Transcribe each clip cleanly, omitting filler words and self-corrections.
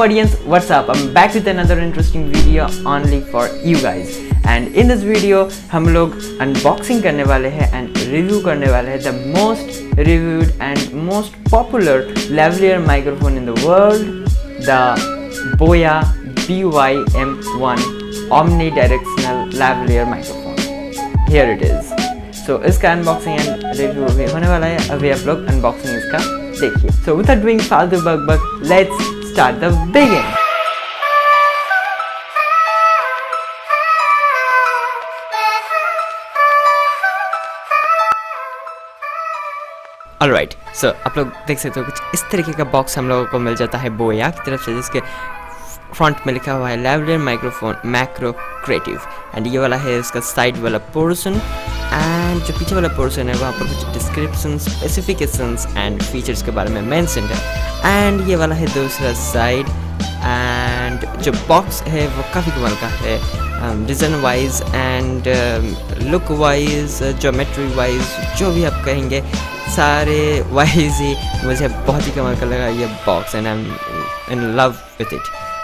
audience, what's up? I'm back with another interesting video only for you guys. And in this video हम लोग unboxing करने वाले हैं and review करने वाले हैं the most reviewed and most popular lavalier microphone in the world, the BOYA BYM1 omnidirectional lavalier microphone. Here it is. So इसका unboxing and review भी होने वाला है. अभी आप लोग unboxing इसका देखिए. So without doing फालतू बक, let's start the begin. Alright, so आप लोग देख सकते हो कुछ इस तरीके का बॉक्स हम लोगों को मिल जाता है बोया की तरफ से, जिसके फ्रंट में लिखा हुआ है lavalier microphone macro creative. And ये वाला है इसका साइड वाला पोर्शन, एंड जो पीछे वाला पोर्शन है वहाँ पर कुछ डिस्क्रिप्शन, स्पेसिफिकेशंस एंड फीचर्स के बारे में मेंशन है. एंड ये वाला है दूसरा साइड. एंड जो बॉक्स है वो काफ़ी कमाल का है, design wise and look wise, geometry wise, जो भी आप कहेंगे सारे वाइज ही मुझे बहुत ही कमाल का लगा ये box. And I am in love with it.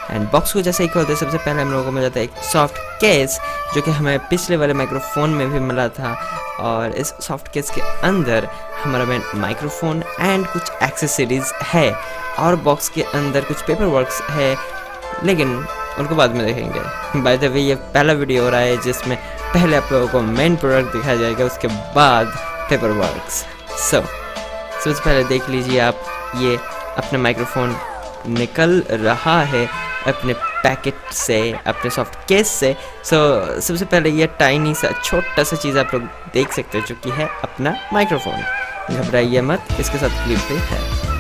And box को जैसे ही खोलते हैं सबसे पहले हम लोगों को मिल जाता है एक सॉफ्ट केस, जो कि हमें पिछले वाले माइक्रोफोन में भी मिला था. और इस सॉफ्ट केस के अंदर हमारा में माइक्रोफोन एंड कुछ एक्सेसरीज है, और बॉक्स के अंदर कुछ पेपर वर्क्स है, लेकिन उनको बाद में देखेंगे. बाय द वे ये पहला वीडियो हो रहा है जिसमें पहले आप लोगों को मेन प्रोडक्ट दिखाया जाएगा, उसके बाद पेपर वर्क्स. सबसे पहले देख लीजिए आप, ये अपना माइक्रोफोन निकल रहा है अपने पैकेट से, अपने सॉफ्ट केस से. सबसे पहले ये टाइनी सा छोटा सा चीज़ आप लोग देख सकते हो, जो कि है अपना माइक्रोफोन. घबराइए मत, इसके साथ क्लिप भी है,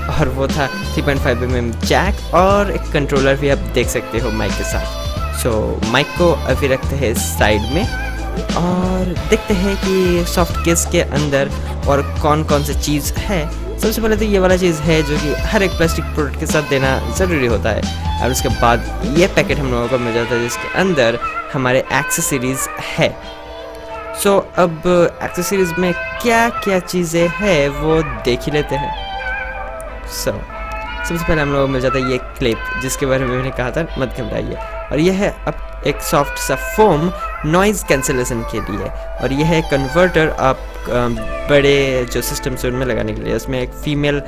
और वो था 3.5 mm जैक, और एक कंट्रोलर भी आप देख सकते हो माइक के साथ. माइक को अभी रखते हैं साइड में, और देखते हैं कि सॉफ्ट केस के अंदर और कौन कौन सी चीज़ है. सबसे पहले तो ये वाला चीज़ है जो कि हर एक प्लास्टिक प्रोडक्ट के साथ देना ज़रूरी होता है. और उसके बाद ये पैकेट हम लोगों को मिल जाता है जिसके अंदर हमारे एक्सेसरीज़ है. अब एक्सेसरीज़ में क्या क्या चीज़ें हैं वो देख ही लेते हैं. सबसे पहले हम लोगों को मिल जाता है ये क्लिप, जिसके बारे में मैंने कहा था मत घबराइए. और यह है अब एक सॉफ्ट सा फोम नॉइज़ कैंसिलेशन के लिए, और यह है कन्वर्टर आप बड़े जो सिस्टम्स हैं उनमें लगाने के लिए. इसमें एक फीमेल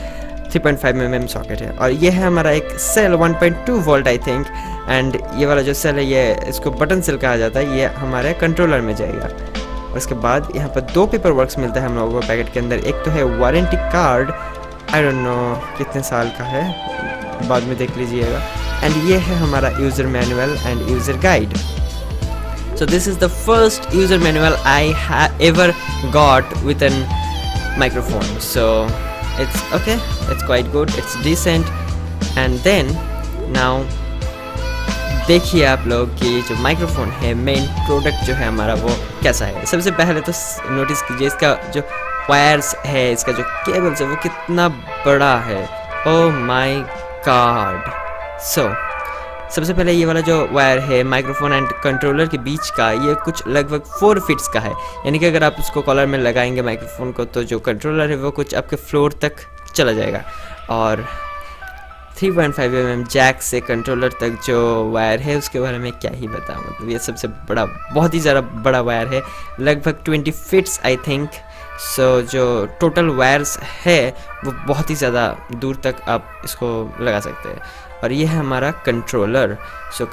3.5 mm सॉकेट है, और यह है हमारा एक cell 1.2 volt I think. And ये वाला जो सेल है ये इसको बटन सेल कहा जाता है, ये हमारे कंट्रोलर में जाएगा. और उसके बाद यहाँ पर 2 पेपर वर्क्स मिलता है हम लोगों को पैकेट के अंदर. एक तो है warranty card, I don't know कितने साल का है, बाद में देख लीजिएगा. एंड ये है हमारा user manual end user guide. So this is the first user manual I have ever got with an microphone. So it's okay, it's quite good, it's decent. And then now देखिए आप लोग कि जो microphone है, main product जो है हमारा वो कैसा है. सबसे पहले तो नोटिस कीजिए इसका जो वायर्स है, इसका जो केबल्स है वो कितना बड़ा है. Oh my God. सबसे पहले ये वाला जो वायर है माइक्रोफोन एंड कंट्रोलर के बीच का, ये कुछ लगभग 4 फीट्स का है. यानी कि अगर आप उसको कॉलर में लगाएंगे माइक्रोफोन को, तो जो कंट्रोलर है वो कुछ आपके फ्लोर तक चला जाएगा. और 3.5 mm जैक से कंट्रोलर तक जो वायर है उसके बारे में क्या ही बताऊँ. मतलब ये सबसे बड़ा, बहुत ही ज़्यादा बड़ा वायर है, लगभग 20 फीट्स आई थिंक. जो टोटल वायर्स है वो बहुत ही ज़्यादा दूर तक आप इसको लगा सकते हैं. और ये है हमारा कंट्रोलर.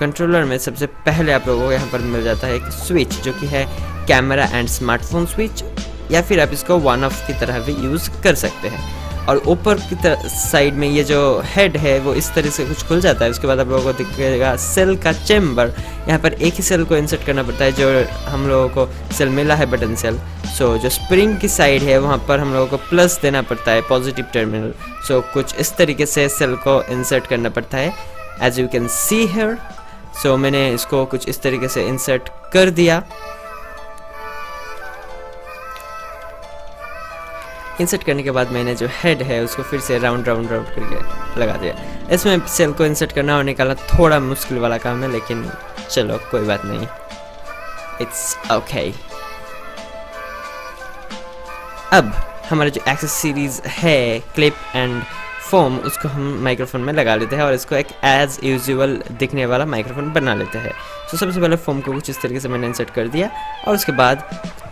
कंट्रोलर में सबसे पहले आप लोगों को यहाँ पर मिल जाता है एक स्विच, जो कि है कैमरा एंड स्मार्टफोन स्विच, या फिर आप इसको वन ऑफ की तरह भी यूज़ कर सकते हैं. और ऊपर की साइड में ये जो हेड है वो इस तरह से कुछ खुल जाता है. उसके बाद आप लोगों को दिखेगा सेल का चैम्बर. यहाँ पर एक ही सेल को इंसर्ट करना पड़ता है, जो हम लोगों को सेल मिला है बटन सेल. जो स्प्रिंग की साइड है वहाँ पर हम लोगों को प्लस देना पड़ता है, पॉजिटिव टर्मिनल. कुछ इस तरीके से सेल को इंसर्ट करना पड़ता है, as you can see here. मैंने इसको कुछ इस तरीके से इंसर्ट कर दिया. इंसर्ट करने के बाद मैंने जो हेड है उसको फिर से राउंड करके लगा दिया. इसमें सेल को इंसर्ट करना और निकालना थोड़ा मुश्किल वाला काम है, लेकिन चलो कोई बात नहीं, इट्स ओके. अब हमारा जो एक्सेसरीज है, क्लिप एंड फोम उसको हम माइक्रोफोन में लगा लेते हैं और इसको एक एज यूजुअल दिखने वाला माइक्रोफोन बना लेते हैं। तो सबसे पहले फोम को कुछ इस तरीके से मैंने इंसर्ट कर दिया और उसके बाद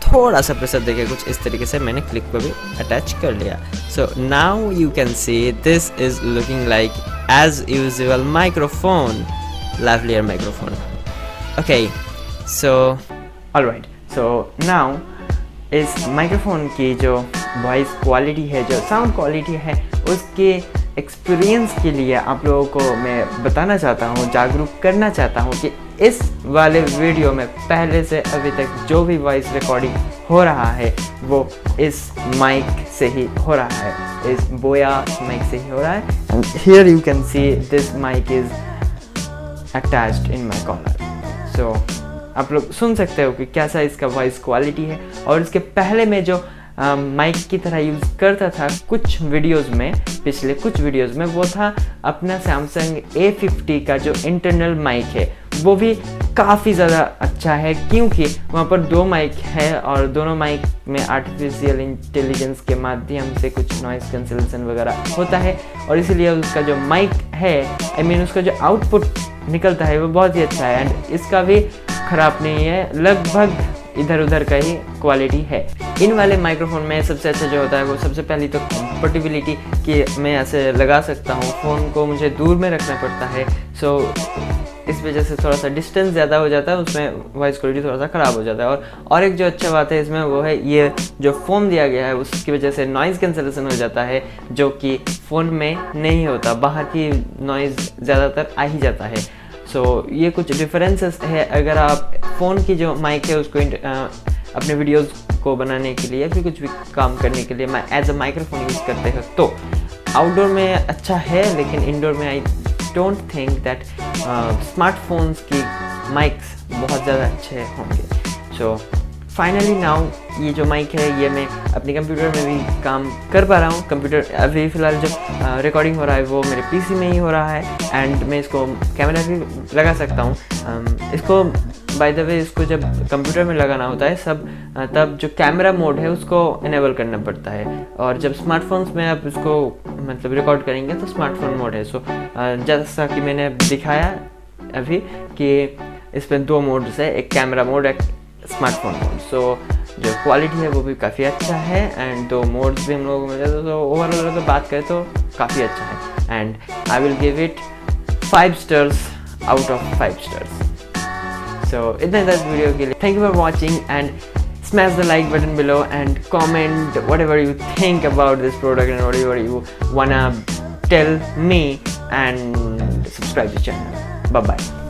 थोड़ा सा प्रेशर देके कुछ इस तरीके से मैंने क्लिप को भी अटैच कर लिया। So now you can see this is looking like as usual microphone, lavalier microphone. Okay, so alright, so now इस माइक्रोफोन की जो वॉइस क्वालिटी है, जो साउंड क्वालिटी है, उसके एक्सपीरियंस के लिए आप लोगों को मैं बताना चाहता हूँ, जागरूक करना चाहता हूँ कि इस वाले वीडियो में पहले से अभी तक जो भी वॉइस रिकॉर्डिंग हो रहा है वो इस माइक से ही हो रहा है, इस बोया माइक से ही हो रहा है। And here you can see this mic is attached in my corner. So आप लोग सुन सकते हो कि कैसा इसका वॉइस क्वालिटी है। और इसके पहले में जो माइक की तरह यूज़ करता था कुछ वीडियोस में, पिछले कुछ वीडियोस में, वो था अपना सैमसंग A50 का जो इंटरनल माइक है, वो भी काफ़ी ज़्यादा अच्छा है क्योंकि वहाँ पर 2 माइक है और दोनों माइक में आर्टिफिशियल इंटेलिजेंस के माध्यम से कुछ नॉइज़ कैंसलेशन वगैरह होता है और इसीलिए उसका जो माइक है, आई मीन उसका जो आउटपुट निकलता है वो बहुत ही अच्छा है। एंड इसका भी ख़राब नहीं है, लगभग इधर उधर का ही क्वालिटी है। इन वाले माइक्रोफोन में सबसे अच्छा जो होता है वो सबसे पहली तो कंफर्टेबिलिटी कि मैं ऐसे लगा सकता हूँ, फ़ोन को मुझे दूर में रखना पड़ता है। सो इस वजह से थोड़ा सा डिस्टेंस ज़्यादा हो जाता है, उसमें वॉइस क्वालिटी थोड़ा सा ख़राब हो जाता है। और एक जो अच्छा बात है इसमें वो है ये जो फोम दिया गया है उसकी वजह से नॉइज़ कैंसलेशन हो जाता है, जो कि फ़ोन में नहीं होता, बाहर की नॉइज़ ज़्यादातर आ ही जाता है। सो ये कुछ डिफरेंसेस है। अगर आप फ़ोन की जो माइक है उसको अपने वीडियोस को बनाने के लिए या फिर कुछ भी काम करने के लिए एज अ माइक्रोफोन यूज़ करते हो तो आउटडोर में अच्छा है, लेकिन इंडोर में I don't think that smartphones की माइक्स बहुत ज़्यादा अच्छे होंगे। सो फाइनली नाउ ये जो माइक है ये मैं अपने कंप्यूटर में भी काम कर पा रहा हूँ। कंप्यूटर अभी फ़िलहाल जो रिकॉर्डिंग हो रहा है वो मेरे पीसी में ही हो रहा है एंड मैं इसको कैमरा भी लगा सकता हूँ। इसको बाय द वे इसको जब कंप्यूटर में लगाना होता है तब जो कैमरा मोड है उसको इनेबल करना पड़ता है और जब स्मार्टफोन्स में आप इसको मतलब रिकॉर्ड करेंगे तो स्मार्टफोन मोड है। सो जैसा कि मैंने दिखाया अभी कि इसमें 2 मोड्स है, एक कैमरा मोड, एक स्मार्टफोन मोड। सो जो क्वालिटी है वो भी काफ़ी अच्छा है एंड 2 मोड्स भी हम लोगों को मिल जाते, तो ओवरऑल अगर बात करें तो काफ़ी अच्छा है and I will give it 5 stars out of 5 stars. So इतना ही था इस वीडियो के लिए। Thank you for watching and smash the like button below and comment whatever you think about this product and whatever you wanna tell me and subscribe to the channel. Bye bye.